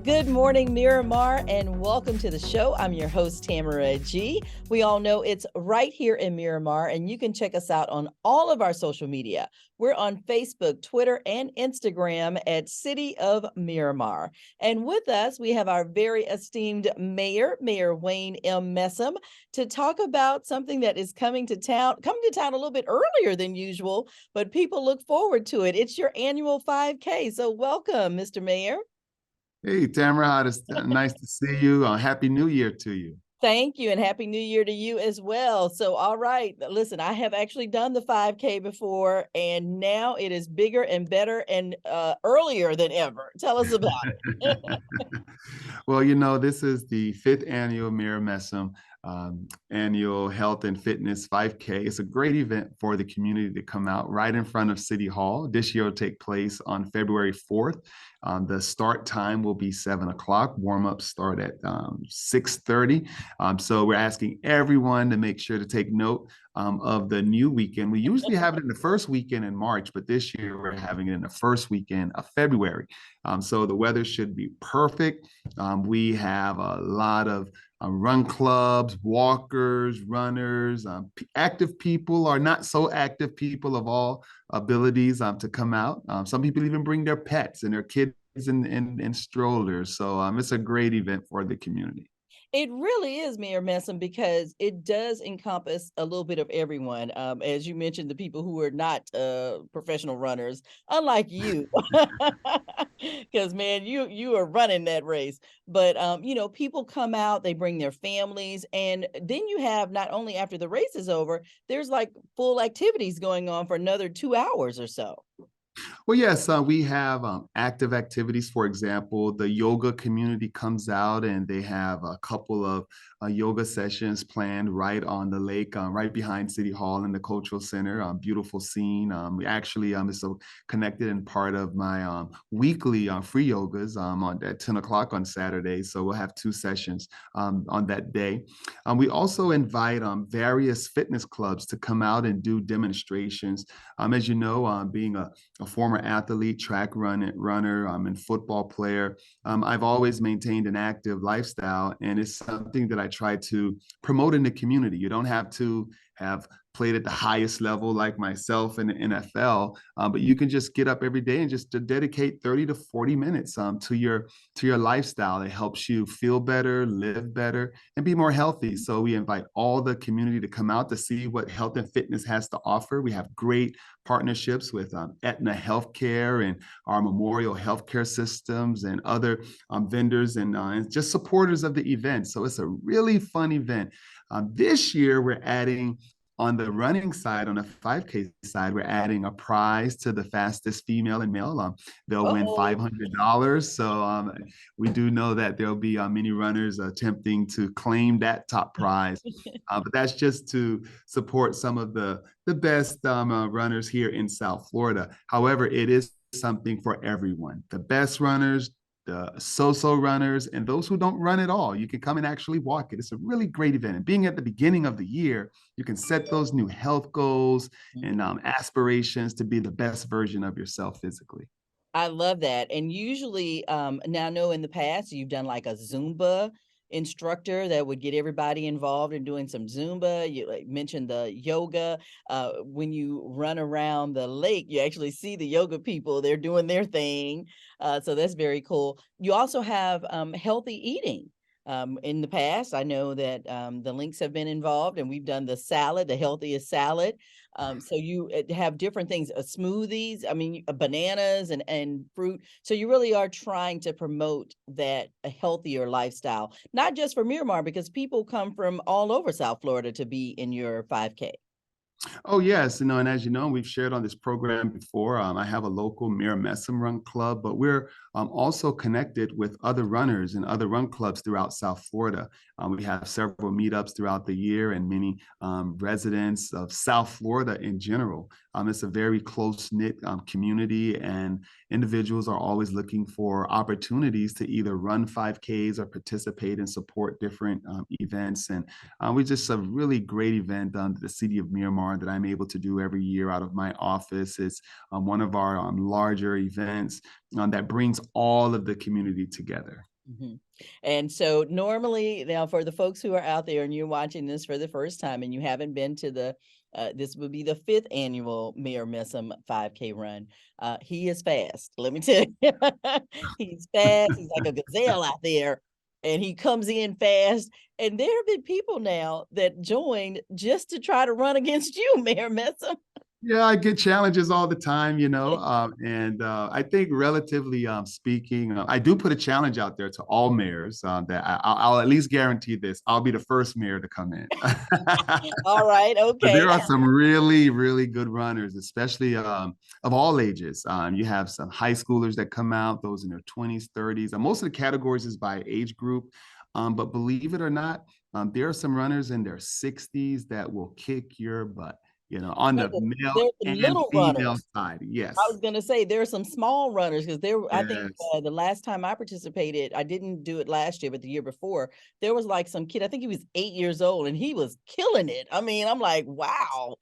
good morning, Miramar, and welcome to the show. I'm your host, Tamara G. We all know it's right here in Miramar, and you can check us out on all of our social media. We're on Facebook, Twitter, and Instagram at City of Miramar. And with us, we have our very esteemed mayor, Mayor Wayne M. Messam, to talk about something that is coming to town a little bit earlier than usual, but people look forward to it. It's your annual 5K. So welcome, Mr. Mayor. Hey, Tamara, it's nice to see you. Happy New Year to you. Thank you, and Happy New Year to you as well. So, all right, listen, I have actually done the 5K before, and now it is bigger and better and earlier than ever. Tell us about it. Well, this is the fifth annual Mira Messam annual health and fitness 5K. It's a great event for the community to come out right in front of City Hall. This year will take place on February 4th. The start time will be 7 o'clock. Warm-ups start at 6:30. So we're asking everyone to make sure to take note of the new weekend. We usually have it in the first weekend in March, but this year we're having it in the first weekend of February. So the weather should be perfect. We have a lot of run clubs, walkers, runners, active people or not so active people of all abilities to come out. Some people even bring their pets and their kids in strollers. So it's a great event for the community. It really is, Mayor Messam, because it does encompass a little bit of everyone. As you mentioned, the people who are not professional runners, unlike you, because man, you are running that race. But people come out, they bring their families, and then you have not only after the race is over, there's like full activities going on for another 2 hours or so. Well, yes, we have active activities. For example, the yoga community comes out and they have a couple of yoga sessions planned right on the lake, right behind City Hall in the Cultural Center. Beautiful scene. We actually is so connected and part of my weekly free yogas at 10 o'clock on Saturday. So we'll have two sessions on that day. We also invite various fitness clubs to come out and do demonstrations. As you know, being a former athlete, track runner, and football player. I've always maintained an active lifestyle, and it's something that I try to promote in the community. You don't have to have played at the highest level like myself in the NFL, but you can just get up every day and just to dedicate 30 to 40 minutes to your lifestyle. It helps you feel better, live better, and be more healthy. So we invite all the community to come out to see what health and fitness has to offer. We have great partnerships with Aetna Healthcare and our Memorial Healthcare Systems and other vendors and just supporters of the event. So it's a really fun event. This year, we're adding on the running side, on the 5K side, we're adding a prize to the fastest female and male. They'll win $500. So we do know that there'll be many runners attempting to claim that top prize. But that's just to support some of the best runners here in South Florida. However, it is something for everyone. The best runners, the so-so runners, and those who don't run at all. You can come and actually walk it. It's a really great event. And being at the beginning of the year, you can set those new health goals and aspirations to be the best version of yourself physically. I love that. And usually, now I know in the past you've done like a Zumba instructor that would get everybody involved in doing some Zumba. You like, mentioned the yoga. When you run around the lake, you actually see the yoga people. They're doing their thing. So that's very cool. You also have healthy eating. In the past, I know that the links have been involved, and we've done the salad, the healthiest salad. So you have different things, smoothies, I mean, bananas and fruit. So you really are trying to promote that a healthier lifestyle, not just for Miramar, because people come from all over South Florida to be in your 5K. Oh, yes. And as you know, we've shared on this program before. I have a local Mira Messam Run Club, but we're also connected with other runners and other run clubs throughout South Florida. We have several meetups throughout the year and many residents of South Florida in general. It's a very close-knit community, and individuals are always looking for opportunities to either run 5Ks or participate and support different events. And we just a really great event the City of Miramar that I'm able to do every year out of my office. It's one of our larger events that brings all of the community together. Mhm. And so normally, now for the folks who are out there and you're watching this for the first time and you haven't been to this would be the fifth annual Mayor Messam 5K run. He is fast. Let me tell you, he's fast. He's like a gazelle out there, and he comes in fast. And there have been people now that joined just to try to run against you, Mayor Messam. Yeah, I get challenges all the time, and I think relatively speaking, I do put a challenge out there to all mayors that I'll at least guarantee this: I'll be the first mayor to come in. All right, But okay. there are some really, really good runners, especially of all ages. You have some high schoolers that come out, those in their 20s, 30s. Most of the categories is by age group. But believe it or not, there are some runners in their 60s that will kick your butt, on Yeah, the male there's some and little female runners. side. I Yes. was gonna say there are some small runners because there were I think, Yes. the last time I participated, I didn't do it last year, but the year before, there was, like, some kid, I think he was 8 years old, and he was killing it. I mean, I'm like, "Wow."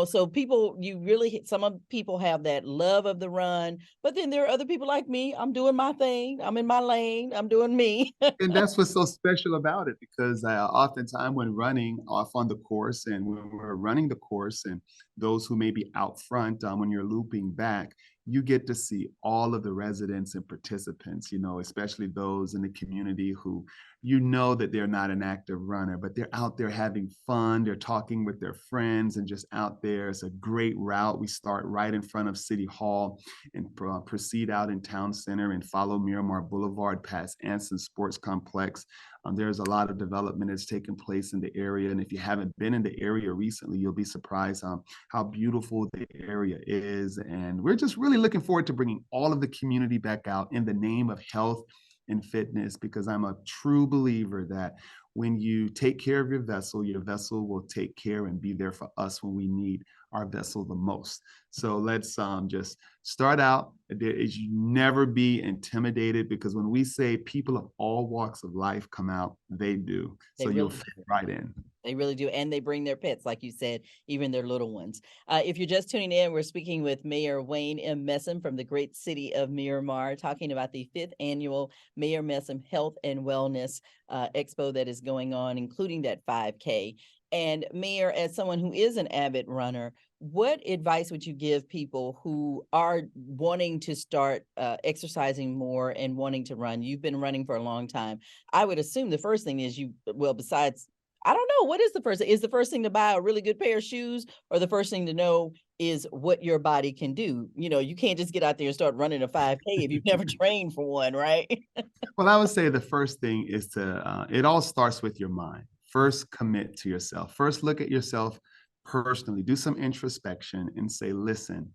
So people you really some of people have that love of the run, but then there are other people like me, I'm doing my thing, I'm in my lane, I'm doing me. And that's what's so special about it because oftentimes when running off on the course and when we're running the course and those who may be out front when you're looping back, you get to see all of the residents and participants, especially those in the community who that they're not an active runner, but they're out there having fun. They're talking with their friends and just out there. It's a great route. We start right in front of City Hall and proceed out in Town Center and follow Miramar Boulevard past Anson Sports Complex. There's a lot of development that's taken place in the area. And if you haven't been in the area recently, you'll be surprised how beautiful the area is. And we're just really looking forward to bringing all of the community back out in the name of health and fitness, because I'm a true believer that when you take care of your vessel will take care and be there for us when we need our vessel the most. So let's just start out. There is you never be intimidated, because when we say people of all walks of life come out, they do. They So you'll really fit right in. They really do, and they bring their pets, like you said, even their little ones. If you're just tuning in, we're speaking with Mayor Wayne M. Messam from the great city of Miramar, talking about the fifth annual Mayor Messam Health and Wellness Expo that is going on, including that 5K. And Mayor, as someone who is an avid runner, what advice would you give people who are wanting to start exercising more and wanting to run? You've been running for a long time. I would assume the first thing is well, besides I don't know. What is the first thing? Is the first thing to buy a really good pair of shoes, or the first thing to know is what your body can do? You can't just get out there and start running a 5K if you've never trained for one, right? Well, I would say the first thing is it all starts with your mind. First, commit to yourself. First, look at yourself personally, do some introspection and say, listen,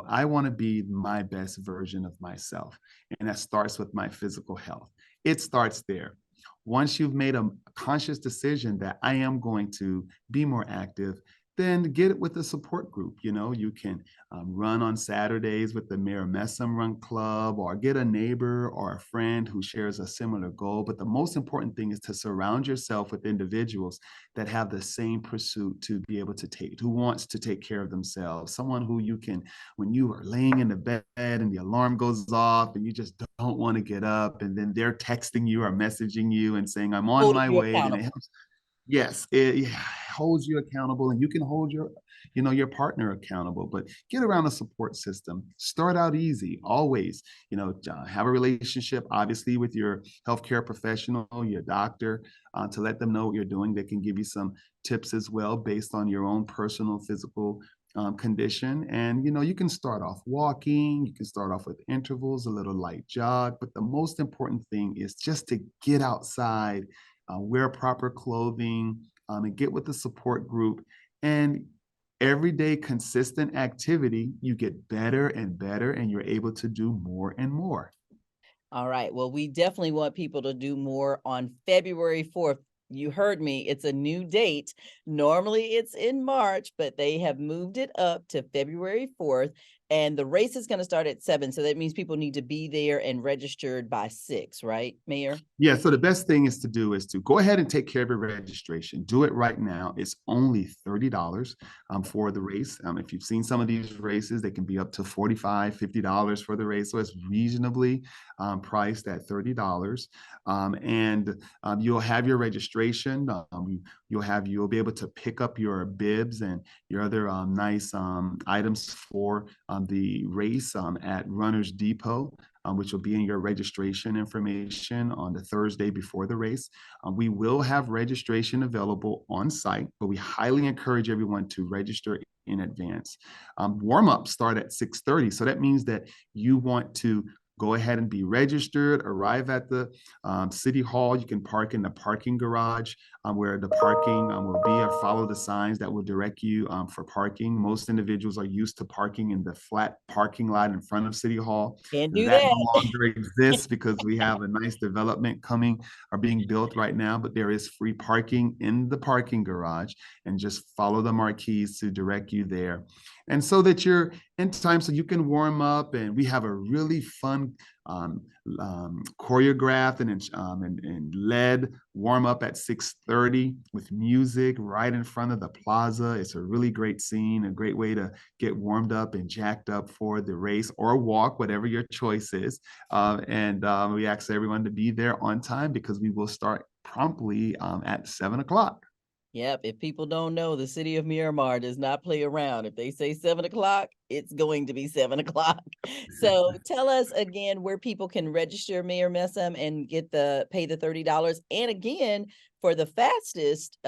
I want to be my best version of myself. And that starts with my physical health. It starts there. Once you've made a conscious decision that I am going to be more active, then get it with a support group. You can run on Saturdays with the Mayor Messam Run Club, or get a neighbor or a friend who shares a similar goal. But the most important thing is to surround yourself with individuals that have the same pursuit to be able to who wants to take care of themselves. Someone who you can, when you are laying in the bed and the alarm goes off and you just don't want to get up, and then they're texting you or messaging you and saying, I'm on Holding my you way. And it accountable. helps. Yes, it holds you accountable, and you can hold your partner accountable. But get around a support system. Start out easy, always. Have a relationship, obviously, with your healthcare professional, your doctor, to let them know what you're doing. They can give you some tips as well based on your own personal physical condition. And you can start off walking. You can start off with intervals, a little light jog. But the most important thing is just to get outside, wear proper clothing, and get with the support group. And everyday consistent activity, you get better and better, and you're able to do more and more. All right. Well, we definitely want people to do more on February 4th. You heard me. It's a new date. Normally it's in March, but they have moved it up to February 4th. And the race is going to start at 7. So that means people need to be there and registered by 6, right, Mayor? Yeah, so the best thing is to go ahead and take care of your registration. Do it right now. It's only $30 for the race. If you've seen some of these races, they can be up to $45, $50 for the race. So it's reasonably priced at $30. And you'll have your registration. You'll be able to pick up your bibs and your other nice items for the race at Runners Depot, which will be in your registration information on the Thursday before the race. We will have registration available on site, but we highly encourage everyone to register in advance. Warm-ups start at 6:30, so that means that you want to go ahead and be registered, arrive at the City Hall. You can park in the parking garage where the parking will be, or follow the signs that will direct you for parking. Most individuals are used to parking in the flat parking lot in front of City Hall. Can't do That no that. longer exists because we have a nice development coming or being built right now, but there is free parking in the parking garage, and just follow the marquees to direct you there. And so that you're in time so you can warm up, and we have a really fun choreographed and led warm up at 6:30 with music right in front of the plaza. It's a really great scene, a great way to get warmed up and jacked up for the race or walk, whatever your choice is. And we ask everyone to be there on time because we will start promptly at 7 o'clock. Yep, if people don't know, the city of Miramar does not play around. If they say 7 o'clock, it's going to be 7 o'clock. So tell us again where people can register, Mayor Messam, and get the pay the $30. And again, for the fastest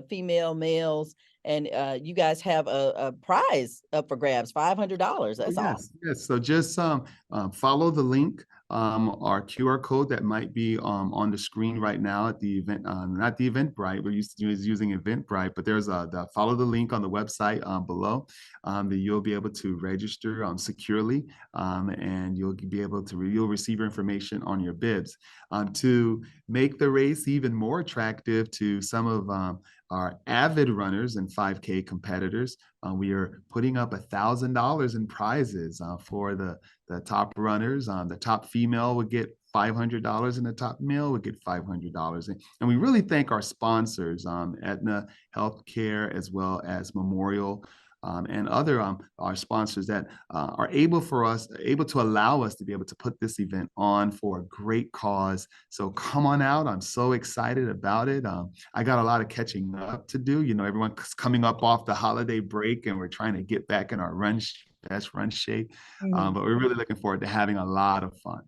female males, and you guys have a prize up for grabs, $500. Oh, That's awesome. yes, yes. So just follow the link, our QR code that might be on the screen right now at the event, not the Eventbrite. We're using Eventbrite, but there's follow the link on the website below that you'll be able to register securely, and you'll receive your information on your bibs. To make the race even more attractive to some of our avid runners and 5K competitors, we are putting up $1,000 in prizes for the top runners. The top female would get $500 and the top male would get $500. And we really thank our sponsors, Aetna Healthcare, as well as Memorial, and other our sponsors that are able to allow us to be able to put this event on for a great cause. So come on out. I'm so excited about it. I got a lot of catching up to do. You know, everyone's coming up off the holiday break, and we're trying to get back in our best run shape. But we're really looking forward to having a lot of fun.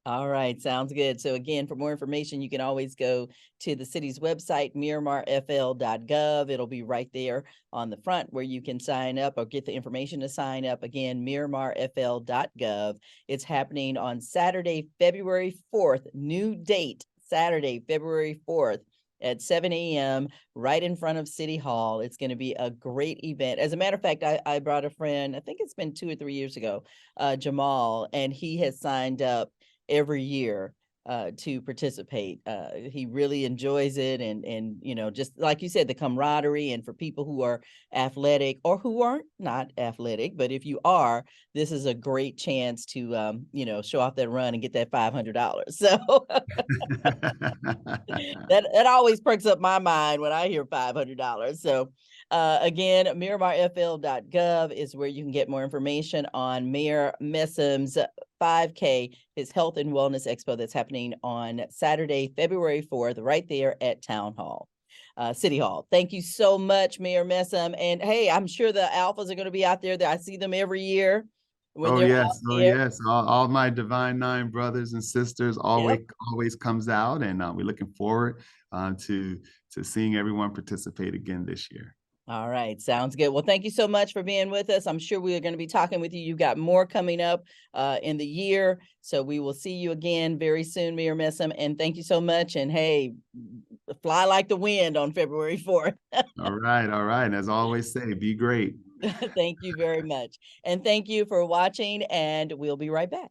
All right, sounds good. So again, for more information, you can always go to the city's website, MiramarFL.gov. It'll be right there on the front where you can sign up or get the information to sign up. Again, MiramarFL.gov. It's happening on Saturday, February 4th. New date, Saturday, February 4th at 7 a.m. right in front of City Hall. It's going to be a great event. As a matter of fact, I brought a friend, I think it's been 2 or 3 years ago, Jamal, and he has signed up every year to participate. He really enjoys it, and you know, just like you said, the camaraderie, and for people who are athletic or who aren't not athletic, but if you are, this is a great chance to you know, show off that run and get that $500. So that always perks up my mind when I hear $500. So again, MiramarFL.gov is where you can get more information on Mayor Messam's 5K, his health and wellness expo that's happening on Saturday, February 4th, right there at Town Hall. City Hall. Thank you so much, Mayor Messam. And hey, I'm sure the alphas are going to be out there. I see them every year when Oh they're out yes, oh there. yes. All my Divine Nine brothers and sisters Yep. always comes out, and we're looking forward to seeing everyone participate again this year. All right, sounds good. Well, thank you so much for being with us. I'm sure we are going to be talking with you. You've got more coming up in the year. So we will see you again very soon, Mayor Messam. And thank you so much. And hey, fly like the wind on February 4th. All right, all right. And as I always say, be great. Thank you very much. And thank you for watching, and we'll be right back.